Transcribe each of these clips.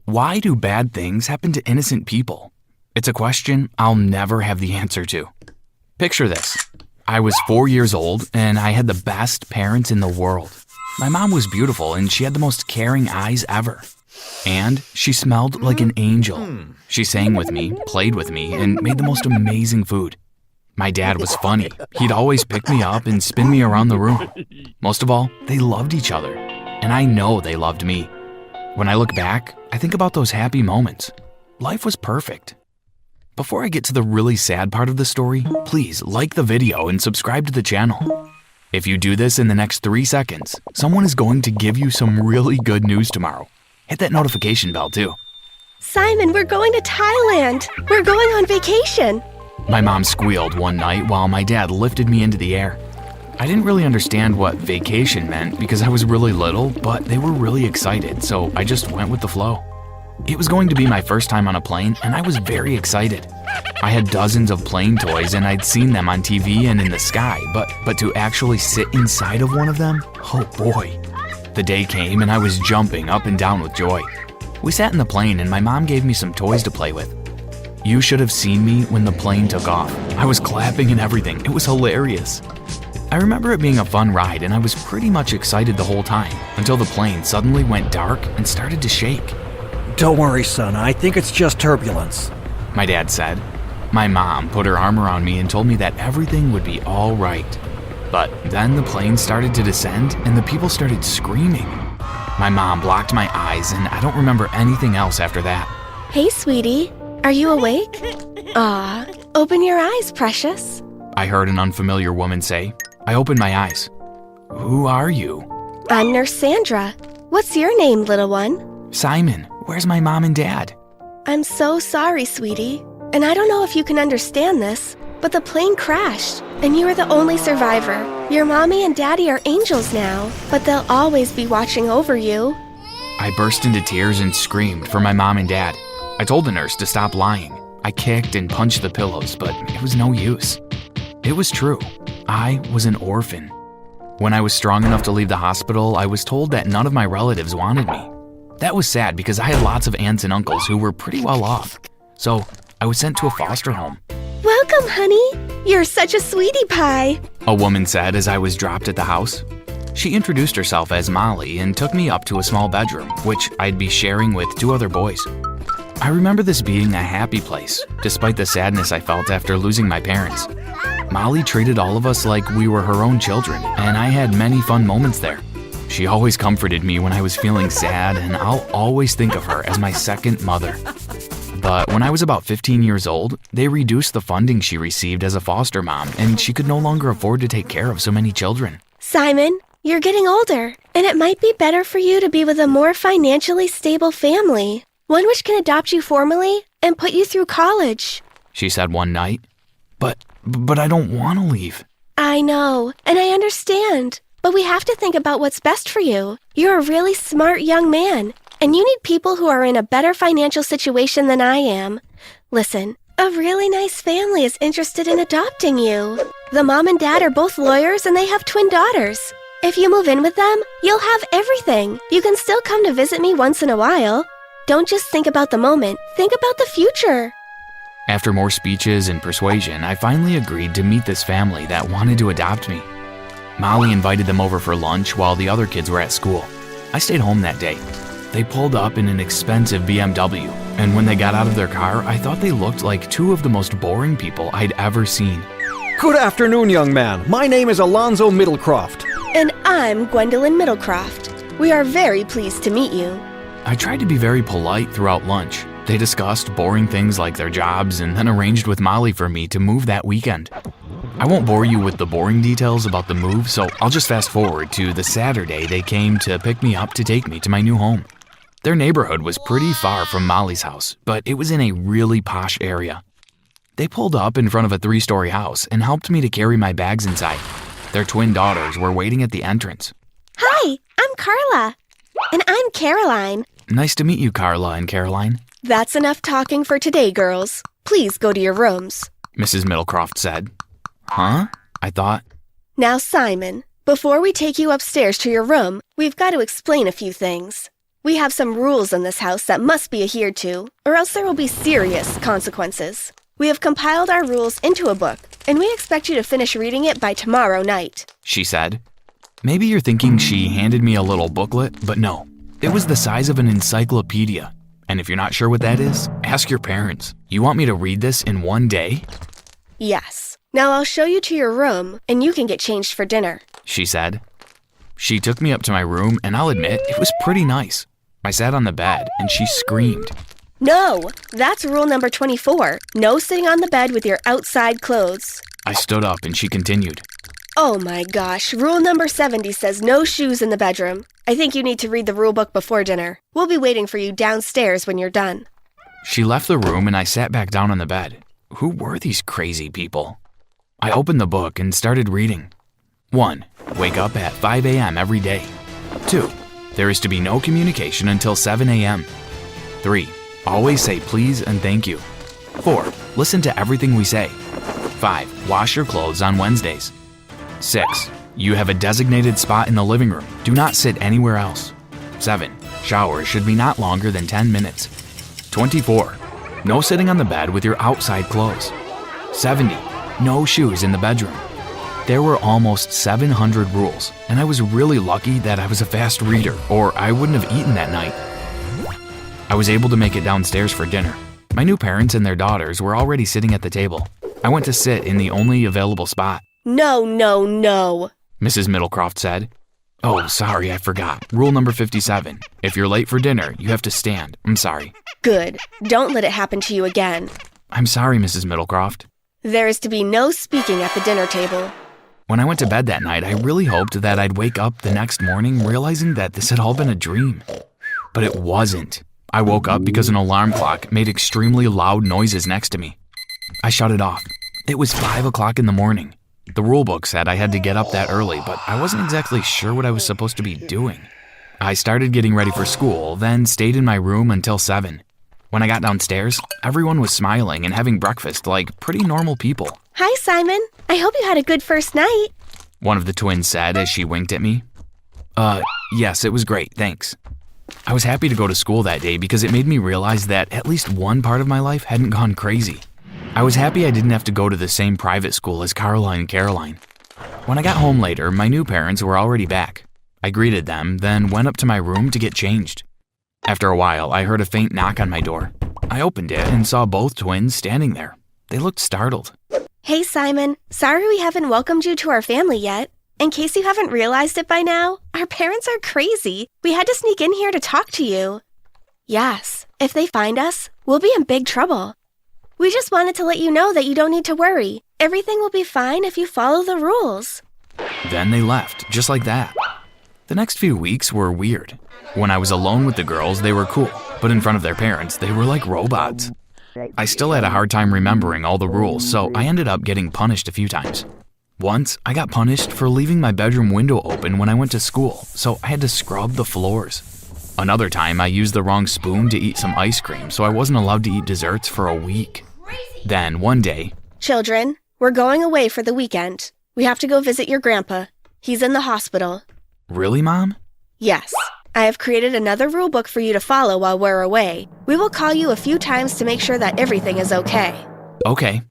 Why do bad things happen to innocent people? It's a question I'll never have the answer to. Picture this. I was 4 years old and I had the best parents in the world. My mom was beautiful and she had the most caring eyes ever. And she smelled like an angel. She sang with me, played with me, and made the most amazing food. My dad was funny. He'd always pick me up and spin me around the room. Most of all, they loved each other. And I know they loved me. When I look back, I think about those happy moments. Life was perfect. Before I get to the really sad part of the story, please like the video and subscribe to the channel. If you do this in the next 3 seconds, someone is going to give you some really good news tomorrow. Hit that notification bell too. Simon, we're going to Thailand. We're going on vacation. My mom squealed one night while my dad lifted me into the air. I didn't really understand what vacation meant because I was really little, but they were really excited, so I just went with the flow. It was going to be my first time on a plane, and I was very excited. I had dozens of plane toys, and I'd seen them on TV and in the sky, but to actually sit inside of one of them, oh boy. The day came, and I was jumping up and down with joy. We sat in the plane, and my mom gave me some toys to play with. You should have seen me when the plane took off. I was clapping and everything. It was hilarious. I remember it being a fun ride, and I was pretty much excited the whole time until the plane suddenly went dark and started to shake. Don't worry, son. I think it's just turbulence. My dad said. My mom put her arm around me and told me that everything would be all right. But then the plane started to descend and the people started screaming. My mom blocked my eyes and I don't remember anything else after that. Hey, sweetie. Are you awake? Aw, open your eyes, precious. I heard an unfamiliar woman say. I opened my eyes. Who are you? I'm Nurse Sandra. What's your name, little one? Simon. Where's my mom and dad? I'm so sorry, sweetie. And I don't know if you can understand this, but the plane crashed, and you are the only survivor. Your mommy and daddy are angels now, but they'll always be watching over you. I burst into tears and screamed for my mom and dad. I told the nurse to stop lying. I kicked and punched the pillows, but it was no use. It was true. I was an orphan. When I was strong enough to leave the hospital, I was told that none of my relatives wanted me. That was sad because I had lots of aunts and uncles who were pretty well off. So I was sent to a foster home. Welcome, honey. You're such a sweetie pie, A woman said as I was dropped at the house. She introduced herself as Molly and took me up to a small bedroom, which I'd be sharing with 2 other boys. I remember this being a happy place, despite the sadness I felt after losing my parents. Molly treated all of us like we were her own children, and I had many fun moments there. She always comforted me when I was feeling sad, and I'll always think of her as my second mother. But when I was about 15 years old, they reduced the funding she received as a foster mom, and she could no longer afford to take care of so many children. Simon, you're getting older, and it might be better for you to be with a more financially stable family. One which can adopt you formally and put you through college, She said one night. But I don't want to leave. I know, and I understand. But we have to think about what's best for you. You're a really smart young man, and you need people who are in a better financial situation than I am. Listen, a really nice family is interested in adopting you. The mom and dad are both lawyers and they have twin daughters. If you move in with them, you'll have everything. You can still come to visit me once in a while. Don't just think about the moment, think about the future. After more speeches and persuasion, I finally agreed to meet this family that wanted to adopt me. Molly invited them over for lunch while the other kids were at school. I stayed home that day. They pulled up in an expensive BMW, and when they got out of their car, I thought they looked like 2 of the most boring people I'd ever seen. Good afternoon, young man. My name is Alonzo Middlecroft. And I'm Gwendolyn Middlecroft. We are very pleased to meet you. I tried to be very polite throughout lunch. They discussed boring things like their jobs and then arranged with Molly for me to move that weekend. I won't bore you with the boring details about the move, so I'll just fast forward to the Saturday they came to pick me up to take me to my new home. Their neighborhood was pretty far from Molly's house, but it was in a really posh area. They pulled up in front of a 3-story house and helped me to carry my bags inside. Their twin daughters were waiting at the entrance. Hi, I'm Carla. And I'm Caroline. Nice to meet you, Carla and Caroline. That's enough talking for today, girls. Please go to your rooms. Mrs. Middlecroft said. Huh? I thought. Now, Simon, before we take you upstairs to your room, we've got to explain a few things. We have some rules in this house that must be adhered to, or else there will be serious consequences. We have compiled our rules into a book, and we expect you to finish reading it by tomorrow night, she said. Maybe you're thinking she handed me a little booklet, but no. It was the size of an encyclopedia. And if you're not sure what that is, ask your parents. You want me to read this in one day? Yes. Now I'll show you to your room, and you can get changed for dinner, she said. She took me up to my room, and I'll admit, it was pretty nice. I sat on the bed, and she screamed. No, that's rule number 24. No sitting on the bed with your outside clothes. I stood up, and she continued. Oh my gosh, rule number 70 says no shoes in the bedroom. I think you need to read the rule book before dinner. We'll be waiting for you downstairs when you're done. She left the room, and I sat back down on the bed. Who were these crazy people? I opened the book and started reading. 1. Wake up at 5 a.m. every day. 2. There is to be no communication until 7 a.m. 3. Always say please and thank you. 4. Listen to everything we say. 5. Wash your clothes on Wednesdays. 6. You have a designated spot in the living room. Do not sit anywhere else. 7. Showers should be not longer than 10 minutes. 24. No sitting on the bed with your outside clothes. 70. No shoes in the bedroom. There were almost 700 rules, and I was really lucky that I was a fast reader, or I wouldn't have eaten that night. I was able to make it downstairs for dinner. My new parents and their daughters were already sitting at the table. I went to sit in the only available spot. No, no, no, Mrs. Middlecroft said. Oh, sorry, I forgot. Rule number 57. If you're late for dinner, you have to stand. I'm sorry. Good. Don't let it happen to you again. I'm sorry, Mrs. Middlecroft. There is to be no speaking at the dinner table. When I went to bed that night, I really hoped that I'd wake up the next morning realizing that this had all been a dream. But it wasn't. I woke up because an alarm clock made extremely loud noises next to me. I shut it off. It was 5 o'clock in the morning. The rule book said I had to get up that early, but I wasn't exactly sure what I was supposed to be doing. I started getting ready for school, then stayed in my room until 7. When I got downstairs, everyone was smiling and having breakfast like pretty normal people. Hi, Simon. I hope you had a good first night. One of the twins said as she winked at me. Yes, it was great, thanks. I was happy to go to school that day because it made me realize that at least one part of my life hadn't gone crazy. I was happy I didn't have to go to the same private school as Caroline and Caroline. When I got home later, my new parents were already back. I greeted them, then went up to my room to get changed. After a while, I heard a faint knock on my door. I opened it and saw both twins standing there. They looked startled. Hey, Simon. Sorry we haven't welcomed you to our family yet. In case you haven't realized it by now, our parents are crazy. We had to sneak in here to talk to you. Yes, if they find us, we'll be in big trouble. We just wanted to let you know that you don't need to worry. Everything will be fine if you follow the rules. Then they left, just like that. The next few weeks were weird. When I was alone with the girls, they were cool, but in front of their parents, they were like robots. I still had a hard time remembering all the rules, so I ended up getting punished a few times. Once, I got punished for leaving my bedroom window open when I went to school, so I had to scrub the floors. Another time, I used the wrong spoon to eat some ice cream, so I wasn't allowed to eat desserts for a week. Then, one day... Children, we're going away for the weekend. We have to go visit your grandpa. He's in the hospital. Really, Mom? Yes. I have created another rule book for you to follow while we're away. We will call you a few times to make sure that everything is okay. Okay.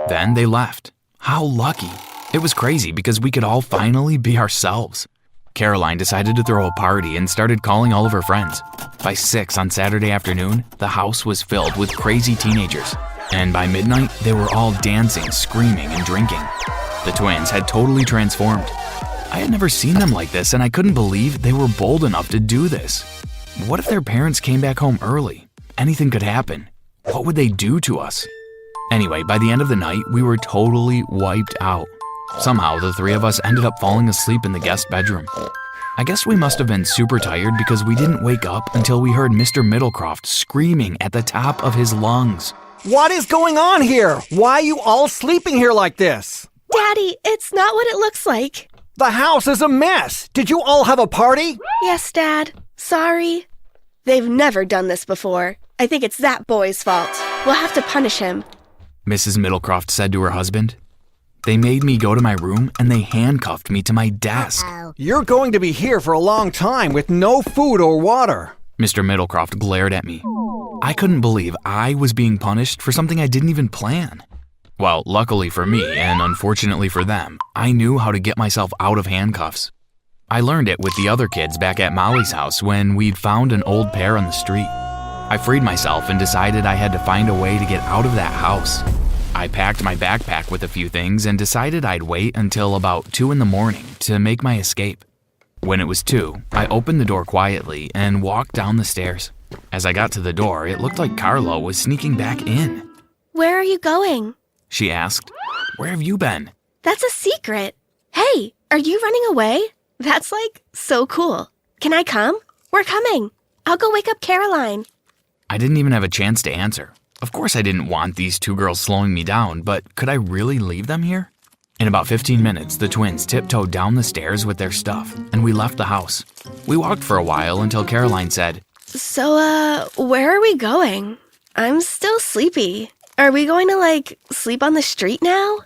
Then they left. How lucky. It was crazy because we could all finally be ourselves. Caroline decided to throw a party and started calling all of her friends. By 6 on Saturday afternoon, the house was filled with crazy teenagers. And by midnight, they were all dancing, screaming, and drinking. The twins had totally transformed. I had never seen them like this, and I couldn't believe they were bold enough to do this. What if their parents came back home early? Anything could happen. What would they do to us? Anyway, by the end of the night, we were totally wiped out. Somehow, the three of us ended up falling asleep in the guest bedroom. I guess we must have been super tired because we didn't wake up until we heard Mr. Middlecroft screaming at the top of his lungs. What is going on here? Why are you all sleeping here like this? Daddy, it's not what it looks like. The house is a mess. Did you all have a party? Yes, Dad. Sorry. They've never done this before. I think it's that boy's fault. We'll have to punish him. Mrs. Middlecroft said to her husband. They made me go to my room and they handcuffed me to my desk. You're going to be here for a long time with no food or water. Mr. Middlecroft glared at me. I couldn't believe I was being punished for something I didn't even plan. Well, luckily for me, and unfortunately for them, I knew how to get myself out of handcuffs. I learned it with the other kids back at Molly's house when we'd found an old pair on the street. I freed myself and decided I had to find a way to get out of that house. I packed my backpack with a few things and decided I'd wait until about 2 in the morning to make my escape. When it was 2, I opened the door quietly and walked down the stairs. As I got to the door, it looked like Carla was sneaking back in. Where are you going? She asked. Where have you been? That's a secret. Hey, are you running away? That's so cool. Can I come? We're coming. I'll go wake up Caroline. I didn't even have a chance to answer. Of course I didn't want these 2 girls slowing me down, but could I really leave them here? In about 15 minutes, the twins tiptoed down the stairs with their stuff, and we left the house. We walked for a while until Caroline said, So, where are we going? I'm still sleepy. Are we going to, sleep on the street now?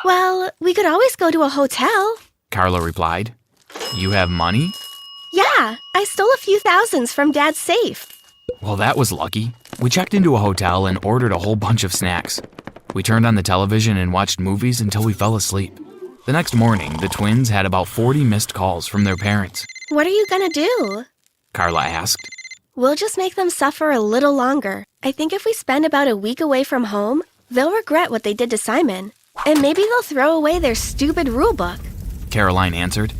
Well, we could always go to a hotel. Carla replied. You have money? Yeah, I stole a few thousands from Dad's safe. Well, that was lucky. We checked into a hotel and ordered a whole bunch of snacks. We turned on the television and watched movies until we fell asleep. The next morning, the twins had about 40 missed calls from their parents. What are you gonna do? Carla asked. We'll just make them suffer a little longer. I think if we spend about a week away from home, they'll regret what they did to Simon. And maybe they'll throw away their stupid rule book. Caroline answered.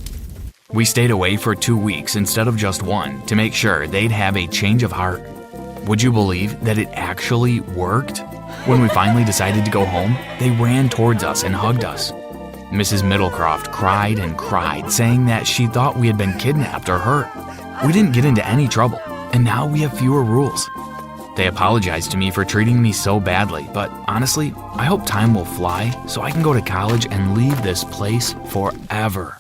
We stayed away for 2 weeks instead of just 1 to make sure they'd have a change of heart. Would you believe that it actually worked? When we finally decided to go home, they ran towards us and hugged us. Mrs. Middlecroft cried and cried, saying that she thought we had been kidnapped or hurt. We didn't get into any trouble, and now we have fewer rules. They apologized to me for treating me so badly, but honestly, I hope time will fly so I can go to college and leave this place forever.